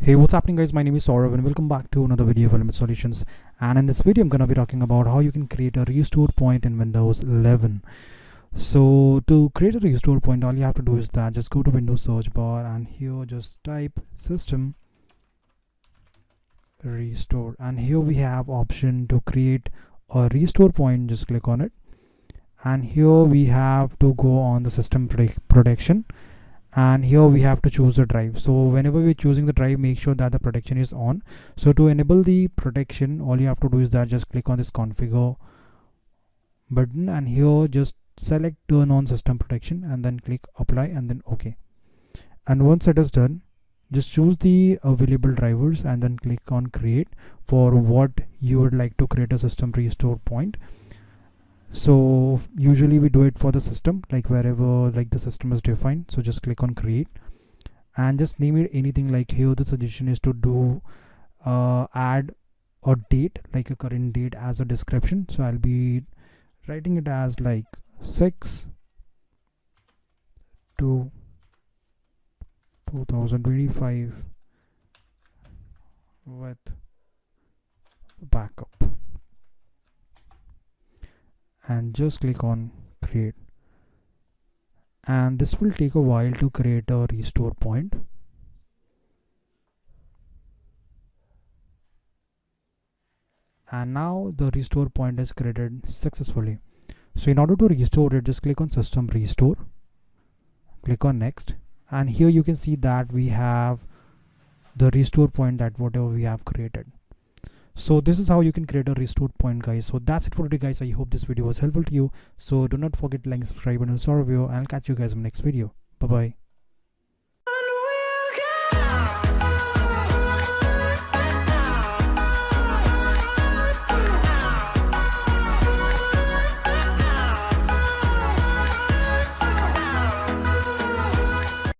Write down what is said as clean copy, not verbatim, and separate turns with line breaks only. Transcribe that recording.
Hey, what's happening guys? My name is Saurav and welcome back to another video of Element Solutions. And in this video I'm gonna be talking about how you can create a restore point in Windows 11. So to create a restore point, all you have to do is that just go to Windows search bar and here just type system restore, and here we have option to create a restore point. Just click on it, and here we have to go on the system protection, and here we have to choose the drive. So whenever we're choosing the drive, make sure that the protection is on. So to enable the protection, all you have to do is that just click on this configure button, and here just select turn on system protection and then click apply and then OK. And once it is done, just choose the available drivers and then click on create for what you would like to create a system restore point. So usually we do it for the system, like wherever like the system is defined. So just click on create and just name it anything. Like here the suggestion is to do add a date, like a current date as a description. So I'll be writing it as like 6/2/2025 with backup, and just click on create. And this will take a while to create a restore point. And now the restore point is created successfully. So in order to restore it, just click on system restore, click on next, and here you can see that we have the restore point that whatever we have created. So this is how you can create a restore point, guys. So that's it for today, guys. I hope this video was helpful to you. So do not forget to like, subscribe, and also review, and I'll catch you guys in the next video. Bye bye.